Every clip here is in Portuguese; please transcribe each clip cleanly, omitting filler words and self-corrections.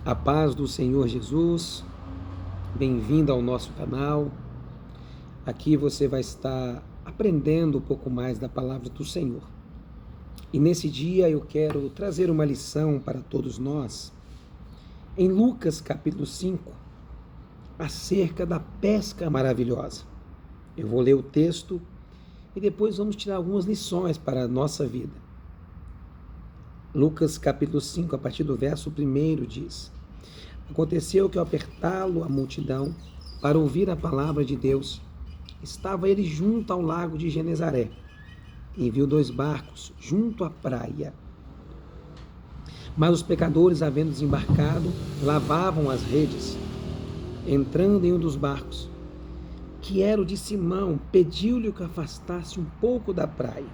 A paz do Senhor Jesus, bem-vindo ao nosso canal. Aqui você vai estar aprendendo um pouco mais da palavra do Senhor. E nesse dia eu quero trazer uma lição para todos nós, em Lucas capítulo 5, acerca da pesca maravilhosa. Eu vou ler o texto e depois vamos tirar algumas lições para a nossa vida. Lucas capítulo 5, a partir do verso 1 diz: Aconteceu que ao apertá-lo a multidão para ouvir a palavra de Deus, estava ele junto ao lago de Genezaré, e viu 2 barcos junto à praia. Mas os pecadores, havendo desembarcado, lavavam as redes. Entrando em um dos barcos, que era o de Simão, pediu-lhe que afastasse um pouco da praia,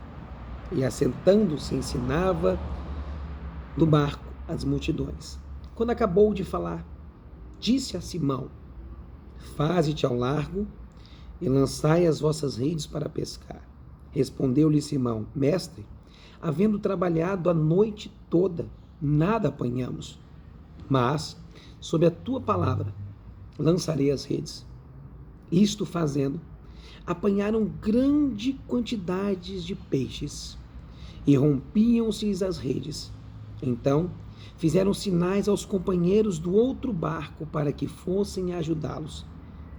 e assentando-se ensinava do barco as multidões. Quando acabou de falar, disse a Simão: Faze-te ao largo e lançai as vossas redes para pescar. Respondeu-lhe Simão: Mestre, havendo trabalhado a noite toda, nada apanhamos, mas, sob a tua palavra, lançarei as redes. Isto fazendo, apanharam grande quantidade de peixes, e rompiam-se as redes. Então, fizeram sinais aos companheiros do outro barco para que fossem ajudá-los.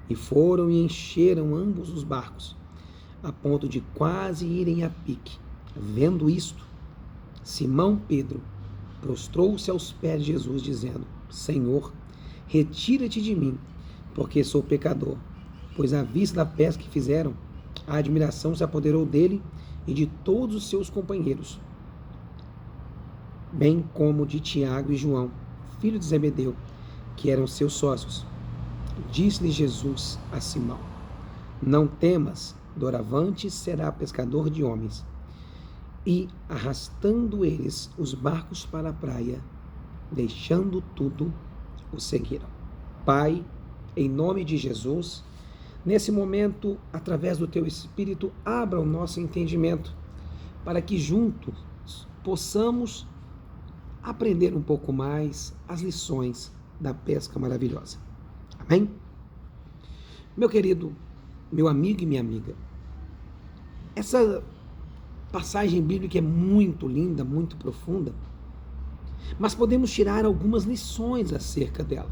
E foram e encheram ambos os barcos, a ponto de quase irem a pique. Vendo isto, Simão Pedro prostrou-se aos pés de Jesus, dizendo: Senhor, retira-te de mim, porque sou pecador. Pois à vista da pesca que fizeram, a admiração se apoderou dele e de todos os seus companheiros, bem como de Tiago e João, filho de Zebedeu, que eram seus sócios. Disse-lhe Jesus a Simão: Não temas, doravante será pescador de homens. E, arrastando eles os barcos para a praia, deixando tudo, o seguiram. Pai, em nome de Jesus, nesse momento, através do Teu Espírito, abra o nosso entendimento, para que juntos possamos aprender um pouco mais as lições da pesca maravilhosa. Amém? Meu querido, meu amigo e minha amiga, essa passagem bíblica é muito linda, muito profunda, mas podemos tirar algumas lições acerca dela.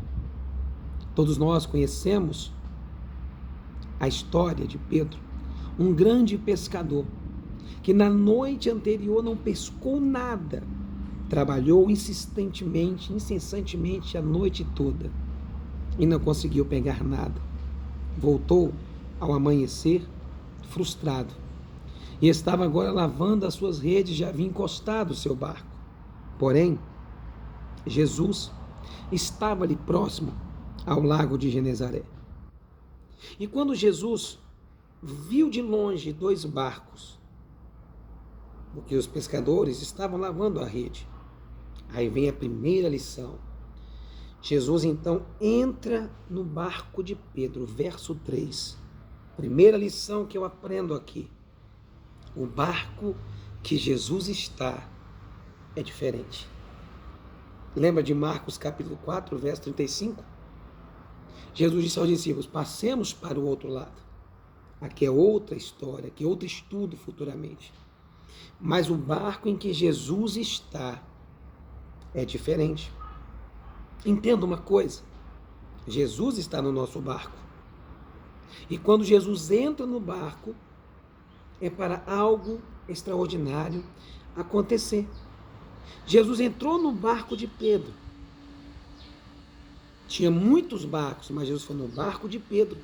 Todos nós conhecemos a história de Pedro, um grande pescador, que na noite anterior não pescou nada, trabalhou insistentemente, incessantemente a noite toda e não conseguiu pegar nada. Voltou ao amanhecer frustrado e estava agora lavando as suas redes, já havia encostado o seu barco. Porém, Jesus estava ali próximo ao lago de Genezaré. E quando Jesus viu de longe 2 barcos, porque os pescadores estavam lavando a rede, aí vem a primeira lição. Jesus então entra no barco de Pedro, verso 3. Primeira lição que eu aprendo aqui: o barco que Jesus está é diferente. Lembra de Marcos capítulo 4, verso 35? Jesus disse aos discípulos: passemos para o outro lado. Aqui é outra história, aqui é outro estudo futuramente. Mas o barco em que Jesus está é diferente. Entenda uma coisa: Jesus está no nosso barco. E quando Jesus entra no barco, é para algo extraordinário acontecer. Jesus entrou no barco de Pedro. Tinha muitos barcos, mas Jesus foi no barco de Pedro,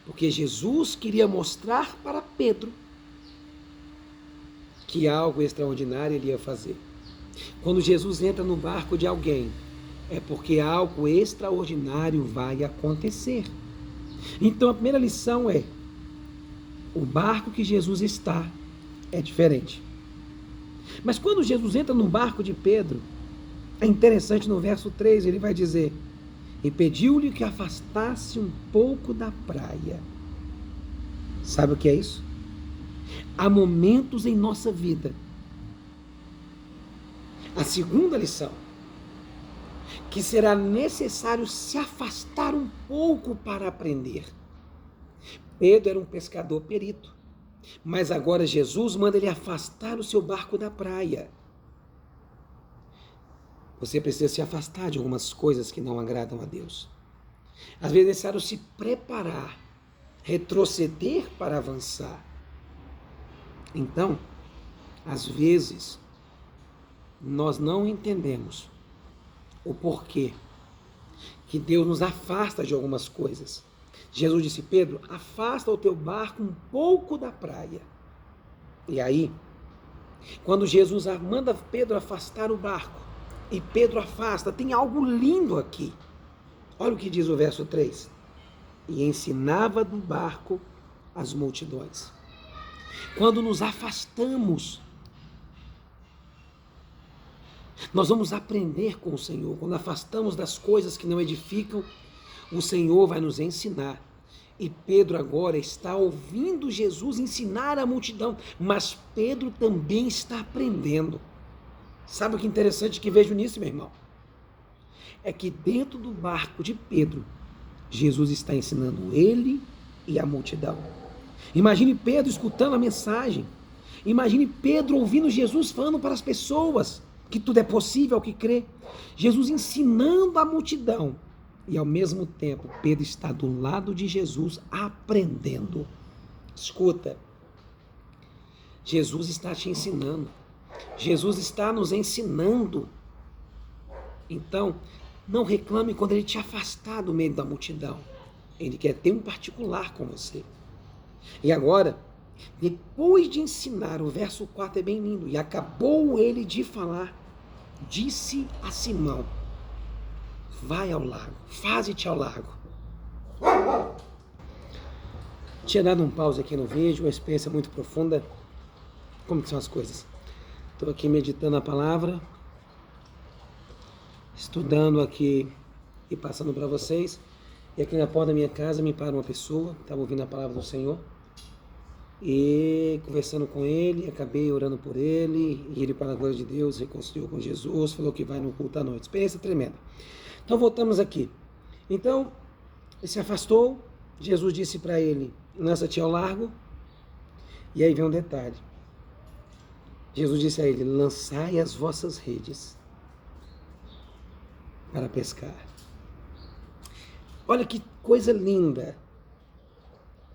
porque Jesus queria mostrar para Pedro que algo extraordinário ele ia fazer. Quando Jesus entra no barco de alguém, é porque algo extraordinário vai acontecer. Então a primeira lição é: o barco que Jesus está é diferente. Mas quando Jesus entra no barco de Pedro, é interessante, no verso 3 ele vai dizer: E pediu-lhe que afastasse um pouco da praia. Sabe o que é isso? Há momentos em nossa vida. A segunda lição, que será necessário se afastar um pouco para aprender. Pedro era um pescador perito, mas agora Jesus manda ele afastar o seu barco da praia. Você precisa se afastar de algumas coisas que não agradam a Deus. Às vezes é necessário se preparar, retroceder para avançar. Então, às vezes, nós não entendemos o porquê que Deus nos afasta de algumas coisas. Jesus disse: Pedro, afasta o teu barco um pouco da praia. E aí, quando Jesus manda Pedro afastar o barco, e Pedro afasta, tem algo lindo aqui. Olha o que diz o verso 3. E ensinava do barco as multidões. Quando nos afastamos, nós vamos aprender com o Senhor. Quando afastamos das coisas que não edificam, o Senhor vai nos ensinar. E Pedro agora está ouvindo Jesus ensinar a multidão, mas Pedro também está aprendendo. Sabe o que é interessante que vejo nisso, meu irmão? É que dentro do barco de Pedro, Jesus está ensinando ele e a multidão. Imagine Pedro escutando a mensagem. Imagine Pedro ouvindo Jesus falando para as pessoas que tudo é possível ao que crê. Jesus ensinando a multidão. E ao mesmo tempo, Pedro está do lado de Jesus aprendendo. Escuta, Jesus está te ensinando. Jesus está nos ensinando. Então, não reclame quando ele te afastar do meio da multidão. Ele quer ter um particular com você. E agora, depois de ensinar, o verso 4 é bem lindo. E acabou ele de falar, disse a Simão: vai ao lago, faze-te ao lago. Tinha dado um pause aqui no vídeo, uma experiência muito profunda. Como que são as coisas? Estou aqui meditando a palavra, estudando aqui e passando para vocês. E aqui na porta da minha casa me para uma pessoa, estava ouvindo a palavra do Senhor. E conversando com ele, acabei orando por ele. E ele, para a glória de Deus, reconciliou com Jesus, falou que vai no culto à noite. Experiência tremenda. Então voltamos aqui. Então, ele se afastou. Jesus disse para ele: lança-te ao largo. E aí vem um detalhe. Jesus disse a ele: lançai as vossas redes para pescar. Olha que coisa linda.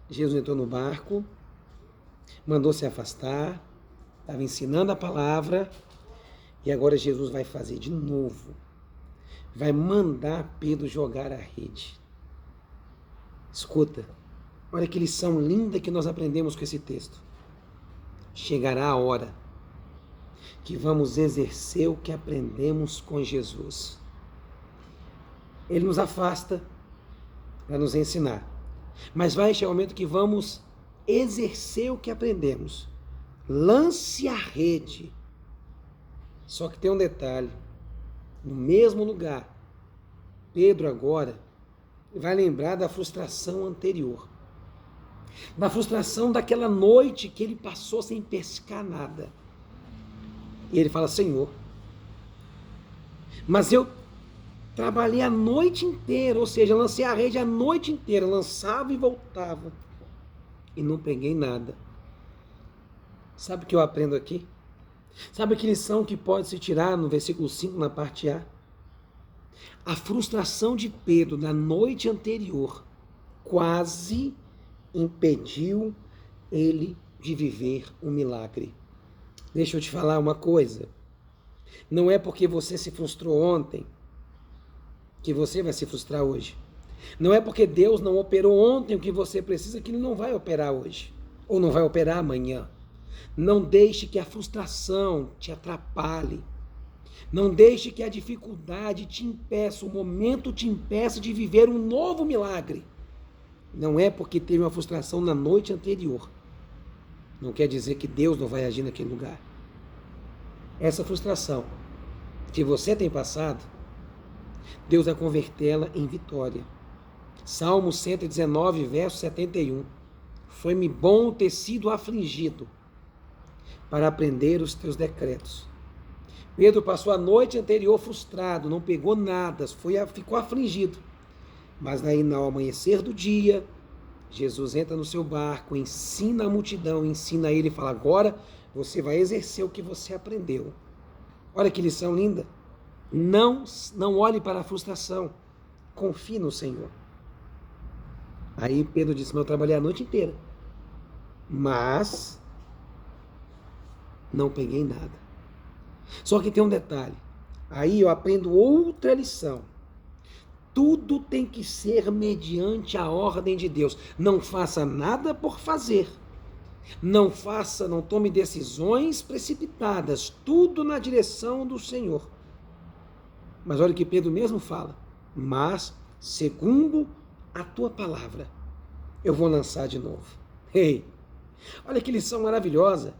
Jesus entrou no barco, mandou se afastar, estava ensinando a palavra, e agora Jesus vai fazer de novo. Vai mandar Pedro jogar a rede. Escuta, olha que lição linda que nós aprendemos com esse texto. Chegará a hora que vamos exercer o que aprendemos com Jesus. Ele nos afasta para nos ensinar. Mas vai chegar o momento que vamos exercer o que aprendemos. Lance a rede. Só que tem um detalhe. No mesmo lugar, Pedro agora vai lembrar da frustração anterior. Da frustração daquela noite que ele passou sem pescar nada. E ele fala: Senhor, mas eu trabalhei a noite inteira, ou seja, lancei a rede a noite inteira, lançava e voltava, e não peguei nada. Sabe o que eu aprendo aqui? Sabe que lição que pode se tirar no versículo 5, na parte A? A frustração de Pedro na noite anterior quase impediu ele de viver um milagre. Deixa eu te falar uma coisa. Não é porque você se frustrou ontem que você vai se frustrar hoje. Não é porque Deus não operou ontem o que você precisa que Ele não vai operar hoje. Ou não vai operar amanhã. Não deixe que a frustração te atrapalhe. Não deixe que a dificuldade te impeça, o momento te impeça de viver um novo milagre. Não é porque teve uma frustração na noite anterior. Não quer dizer que Deus não vai agir naquele lugar. Essa frustração que você tem passado, Deus vai convertê-la em vitória. Salmo 119, verso 71. Foi-me bom ter sido afligido para aprender os teus decretos. Pedro passou a noite anterior frustrado, não pegou nada, ficou afligido. Mas daí, ao amanhecer do dia, Jesus entra no seu barco, ensina a multidão, ensina ele e fala: agora você vai exercer o que você aprendeu. Olha que lição linda. Não olhe para a frustração. Confie no Senhor. Aí Pedro disse: eu trabalhei a noite inteira, mas não peguei nada. Só que tem um detalhe. Aí eu aprendo outra lição. Tudo tem que ser mediante a ordem de Deus. Não faça nada por fazer. Não tome decisões precipitadas. Tudo na direção do Senhor. Mas olha o que Pedro mesmo fala. Mas, segundo a tua palavra, eu vou lançar de novo. Ei, olha que lição maravilhosa.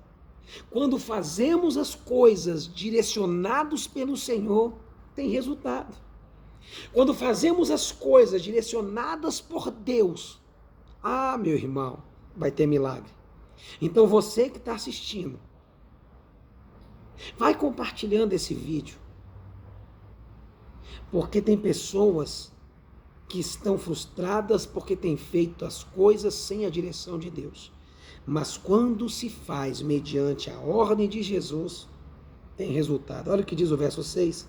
Quando fazemos as coisas direcionados pelo Senhor, tem resultado. Quando fazemos as coisas direcionadas por Deus, meu irmão, vai ter milagre. Então você que está assistindo, vai compartilhando esse vídeo, porque tem pessoas que estão frustradas porque têm feito as coisas sem a direção de Deus. Mas quando se faz mediante a ordem de Jesus, tem resultado. Olha o que diz o verso 6.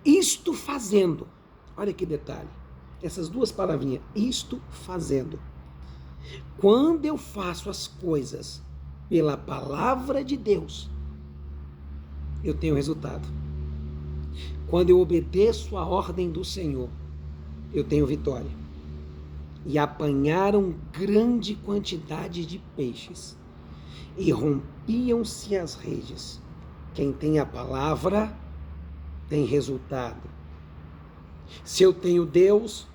Isto fazendo, olha que detalhe, essas duas palavrinhas, isto fazendo. Quando eu faço as coisas pela palavra de Deus, eu tenho resultado. Quando eu obedeço a ordem do Senhor, eu tenho vitória. E apanharam grande quantidade de peixes, e rompiam-se as redes. Quem tem a palavra tem resultado. Se eu tenho Deus,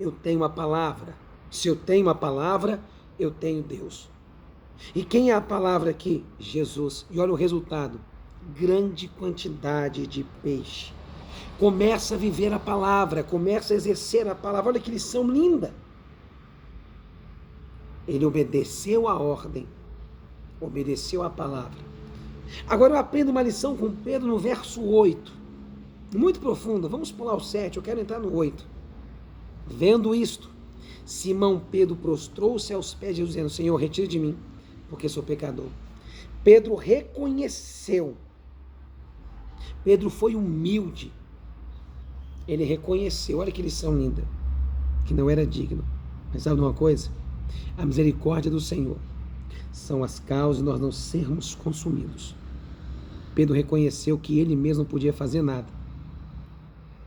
eu tenho a palavra. Se eu tenho a palavra, eu tenho Deus. E quem é a palavra aqui? Jesus. E olha o resultado. Grande quantidade de peixe. Começa a viver a palavra, começa a exercer a palavra. Olha que lição linda. Ele obedeceu a ordem, obedeceu a palavra. Agora eu aprendo uma lição com Pedro no verso 8. Muito profunda, vamos pular o 7, eu quero entrar no 8. Vendo isto, Simão Pedro prostrou-se aos pés de Jesus, dizendo: Senhor, retire de mim, porque sou pecador. Pedro reconheceu. Pedro foi humilde. Ele reconheceu, olha que lição linda, que não era digno. Mas sabe de uma coisa? A misericórdia do Senhor são as causas de nós não sermos consumidos. Pedro reconheceu que ele mesmo não podia fazer nada.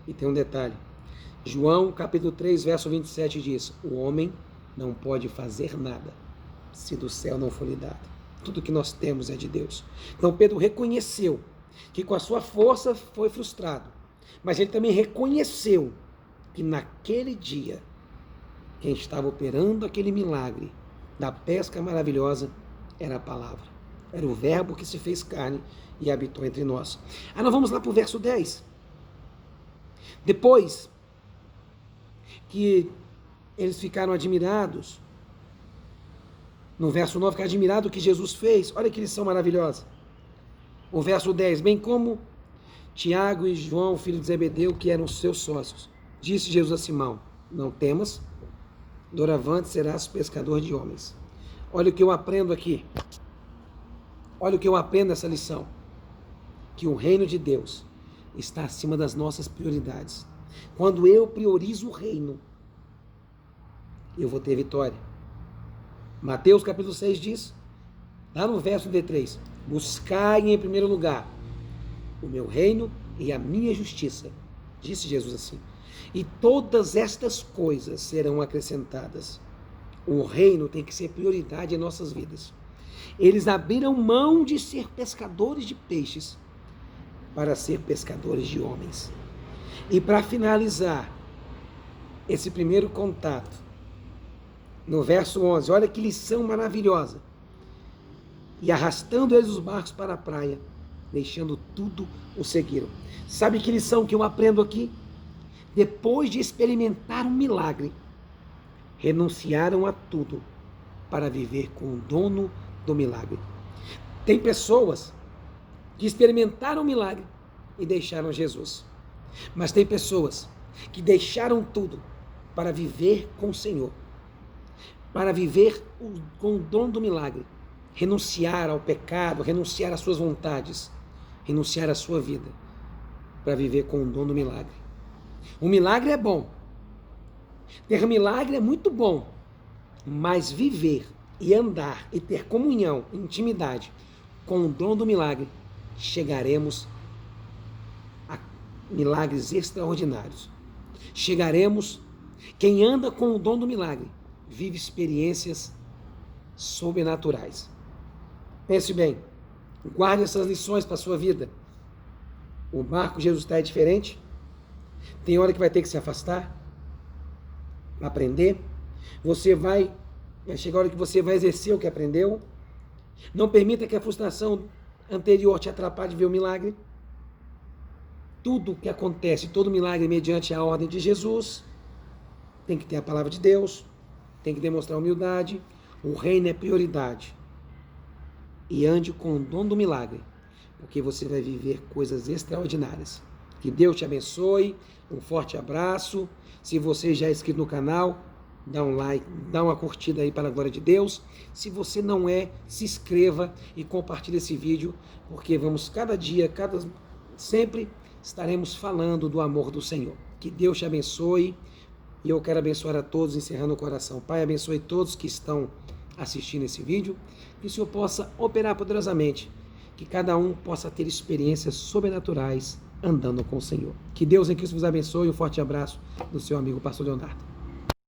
E tem um detalhe. João capítulo 3, verso 27 diz: o homem não pode fazer nada se do céu não for lhe dado. Tudo que nós temos é de Deus. Então Pedro reconheceu que com a sua força foi frustrado. Mas ele também reconheceu que naquele dia, quem estava operando aquele milagre da pesca maravilhosa era a palavra. Era o verbo que se fez carne e habitou entre nós. Nós vamos lá para o verso 10. Depois que eles ficaram admirados, no verso 9, ficaram admirados do que Jesus fez. Olha que lição maravilhosa. O verso 10, bem como Tiago e João, filho de Zebedeu, que eram seus sócios. Disse Jesus a Simão: não temas, doravante serás pescador de homens. Olha o que eu aprendo aqui. Olha o que eu aprendo nessa lição. Que o reino de Deus está acima das nossas prioridades. Quando eu priorizo o reino, eu vou ter vitória. Mateus capítulo 6 diz, lá no verso 3, buscai em primeiro lugar o meu reino e a minha justiça, disse Jesus assim, e todas estas coisas serão acrescentadas. O reino tem que ser prioridade em nossas vidas. Eles abriram mão de ser pescadores de peixes para ser pescadores de homens. E para finalizar esse primeiro contato, no verso 11, olha que lição maravilhosa. E arrastando eles os barcos para a praia, deixando tudo, o seguiram. Sabe que lição que eu aprendo aqui? Depois de experimentar um milagre, renunciaram a tudo para viver com o dono do milagre. Tem pessoas que experimentaram o milagre e deixaram Jesus. Mas tem pessoas que deixaram tudo para viver com o Senhor, para viver com o dom do milagre, renunciar ao pecado, renunciar às suas vontades, renunciar à sua vida, para viver com o dom do milagre. O milagre é bom, ter milagre é muito bom, mas viver e andar e ter comunhão, intimidade com o dom do milagre, chegaremos a milagres extraordinários. Chegaremos, quem anda com o dom do milagre, vive experiências sobrenaturais. Pense bem, guarde essas lições para a sua vida. O barco Jesus está diferente. Tem hora que vai ter que se afastar, aprender. Vai chegar a hora que você vai exercer o que aprendeu. Não permita que a frustração anterior te atrapalhe de ver o milagre. Tudo que acontece, todo milagre mediante a ordem de Jesus, tem que ter a palavra de Deus, tem que demonstrar humildade, o reino é prioridade. E ande com o dom do milagre, porque você vai viver coisas extraordinárias. Que Deus te abençoe, um forte abraço. Se você já é inscrito no canal, dá um like, dá uma curtida aí para a glória de Deus. Se você não é, se inscreva e compartilhe esse vídeo, porque vamos cada dia, sempre estaremos falando do amor do Senhor. Que Deus te abençoe e eu quero abençoar a todos, encerrando o coração. Pai, abençoe todos que estão assistindo esse vídeo, que o Senhor possa operar poderosamente, que cada um possa ter experiências sobrenaturais andando com o Senhor. Que Deus em Cristo vos abençoe. Um forte abraço do seu amigo Pastor Leonardo.